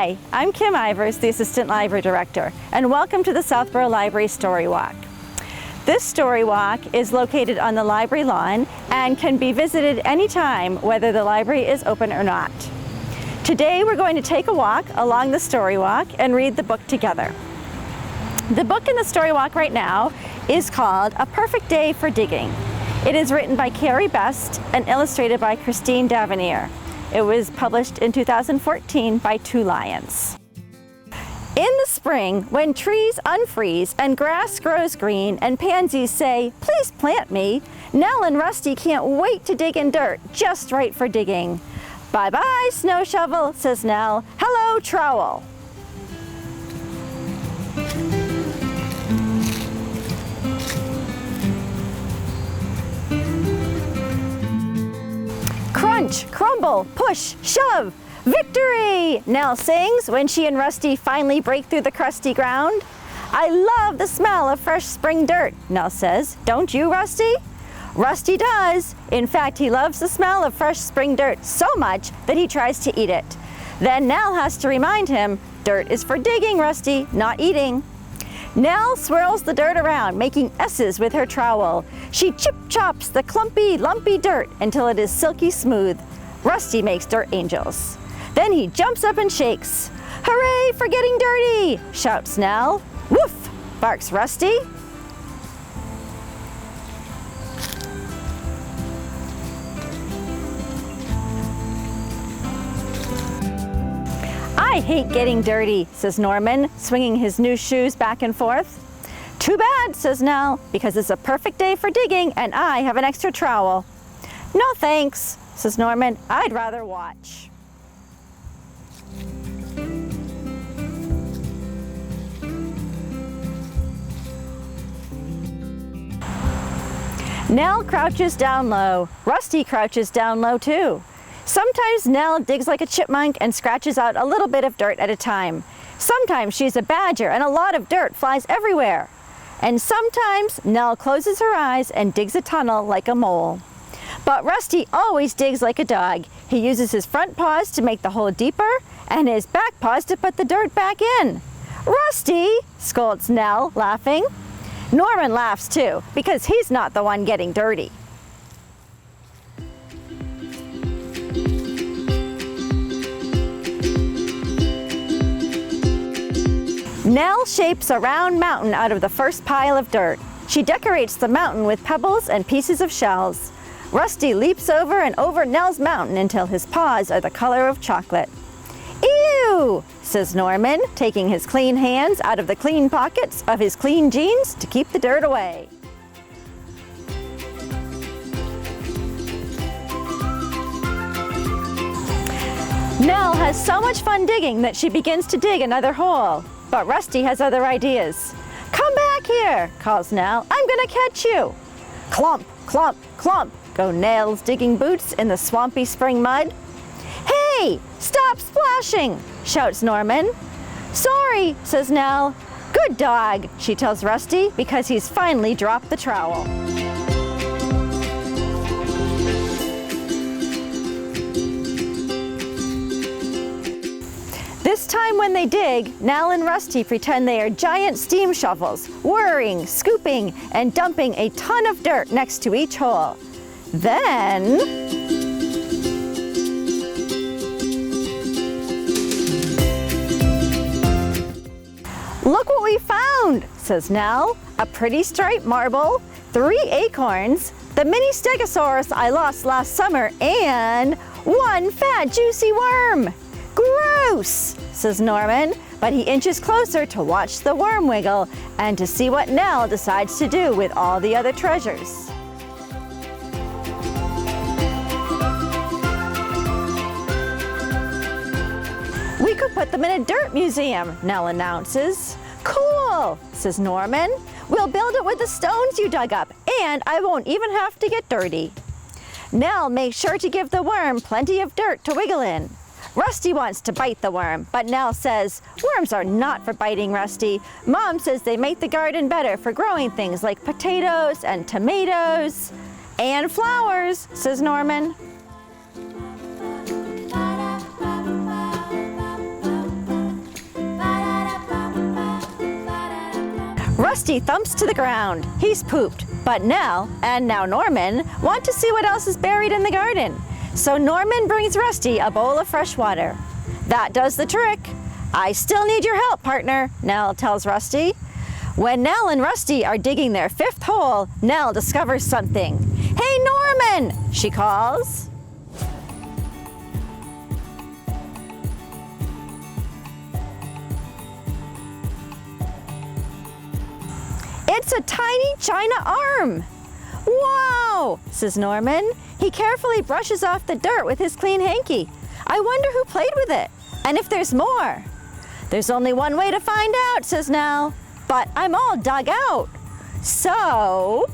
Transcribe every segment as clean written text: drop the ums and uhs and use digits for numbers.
Hi, I'm Kim Ivers, the Assistant Library Director, and welcome to the Southborough Library Story Walk. This story walk is located on the library lawn and can be visited anytime, whether the library is open or not. Today we're going to take a walk along the story walk and read the book together. The book in the story walk right now is called A Perfect Day for Digging. It is written by Carrie Best and illustrated by Christine Davenier. It was published in 2014 by Two Lions. In the spring, when trees unfreeze and grass grows green and pansies say, "Please plant me," Nell and Rusty can't wait to dig in dirt just right for digging. "Bye-bye, snow shovel," says Nell. "Hello, trowel." Crunch, crumble, push, shove. "Victory!" Nell sings when she and Rusty finally break through the crusty ground. "I love the smell of fresh spring dirt," Nell says. "Don't you, Rusty?" Rusty does. In fact, he loves the smell of fresh spring dirt so much that he tries to eat it. Then Nell has to remind him, "Dirt is for digging, Rusty, not eating." Nell swirls the dirt around, making S's with her trowel. She chip-chops the clumpy, lumpy dirt until it is silky smooth. Rusty makes dirt angels. Then he jumps up and shakes. "Hooray for getting dirty!" shouts Nell. "Woof!" barks Rusty. "I hate getting dirty," says Norman, swinging his new shoes back and forth. "Too bad," says Nell, "because it's a perfect day for digging and I have an extra trowel." "No thanks," says Norman. "I'd rather watch." Nell crouches down low. Rusty crouches down low too. Sometimes Nell digs like a chipmunk and scratches out a little bit of dirt at a time. Sometimes she's a badger and a lot of dirt flies everywhere. And sometimes Nell closes her eyes and digs a tunnel like a mole. But Rusty always digs like a dog. He uses his front paws to make the hole deeper and his back paws to put the dirt back in. "Rusty!" scolds Nell, laughing. Norman laughs too, because he's not the one getting dirty. Nell shapes a round mountain out of the first pile of dirt. She decorates the mountain with pebbles and pieces of shells. Rusty leaps over and over Nell's mountain until his paws are the color of chocolate. "Ew!" says Norman, taking his clean hands out of the clean pockets of his clean jeans to keep the dirt away. Nell has so much fun digging that she begins to dig another hole. But Rusty has other ideas. "Come back here," calls Nell. "I'm gonna catch you." Clomp, clomp, clomp go Nell's digging boots in the swampy spring mud. "Hey, stop splashing," shouts Norman. "Sorry," says Nell. "Good dog," she tells Rusty, because he's finally dropped the trowel. This time when they dig, Nell and Rusty pretend they are giant steam shovels, whirring, scooping, and dumping a ton of dirt next to each hole. Then... "Look what we found," says Nell. "A pretty striped marble, 3 acorns, the mini stegosaurus I lost last summer, and 1 fat juicy worm." "Gross," says Norman, but he inches closer to watch the worm wiggle and to see what Nell decides to do with all the other treasures. "We could put them in a dirt museum," Nell announces. "Cool," says Norman. "We'll build it with the stones you dug up, and I won't even have to get dirty." Nell makes sure to give the worm plenty of dirt to wiggle in. Rusty wants to bite the worm, but Nell says, "Worms are not for biting, Rusty. Mom says they make the garden better for growing things like potatoes and tomatoes and flowers," says Norman. Rusty thumps to the ground. He's pooped. But Nell, and now Norman, want to see what else is buried in the garden. So Norman brings Rusty a bowl of fresh water. That does the trick. I still need your help, partner, Nell tells Rusty. When Nell and Rusty are digging their 5th hole, Nell discovers something. Hey, Norman, she calls. It's a tiny china arm. Wow, says Norman. He carefully brushes off the dirt with his clean hanky. I wonder who played with it, and if there's more. There's only one way to find out, says Nell, but I'm all dug out. So...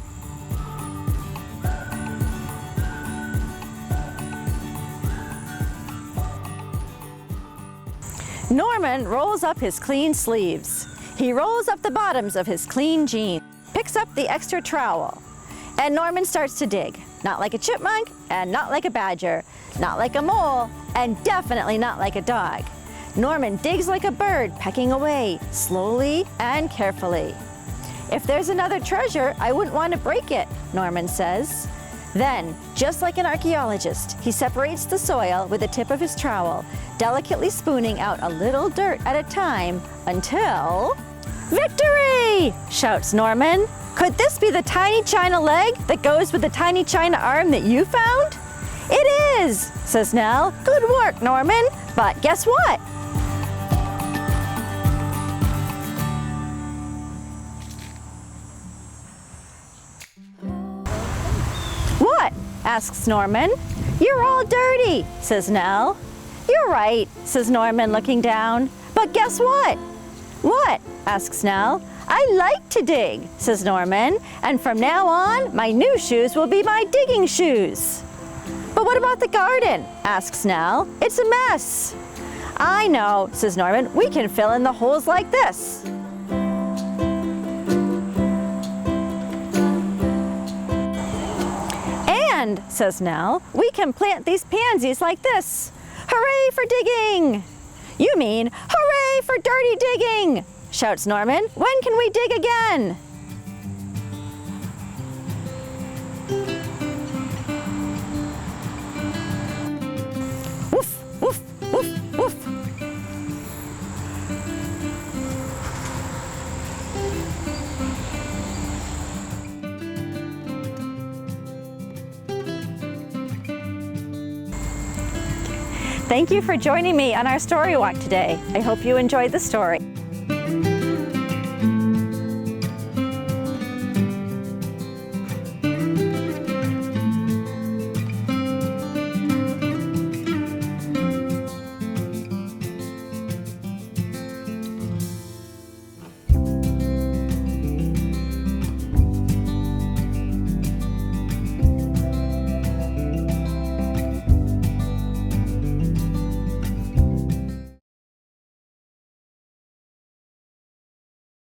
Norman rolls up his clean sleeves. He rolls up the bottoms of his clean jeans, picks up the extra trowel, and Norman starts to dig. Not like a chipmunk, and not like a badger, not like a mole, and definitely not like a dog. Norman digs like a bird, pecking away, slowly and carefully. If there's another treasure, I wouldn't want to break it, Norman says. Then, just like an archaeologist, he separates the soil with the tip of his trowel, delicately spooning out a little dirt at a time until... Victory! Shouts Norman. Could this be the tiny china leg that goes with the tiny china arm that you found? It is, says Nell. Good work, Norman. But guess what? What? Asks Norman. You're all dirty, says Nell. You're right, says Norman, looking down. But guess what? What? Asks Nell. I like to dig, says Norman, and from now on, my new shoes will be my digging shoes. But what about the garden? Asks Nell. It's a mess. I know, says Norman. We can fill in the holes like this. And, says Nell, we can plant these pansies like this. Hooray for digging! You mean, hooray for dirty digging! Shouts Norman. When can we dig again? Woof, woof, woof, woof. Thank you for joining me on our story walk today. I hope you enjoyed the story.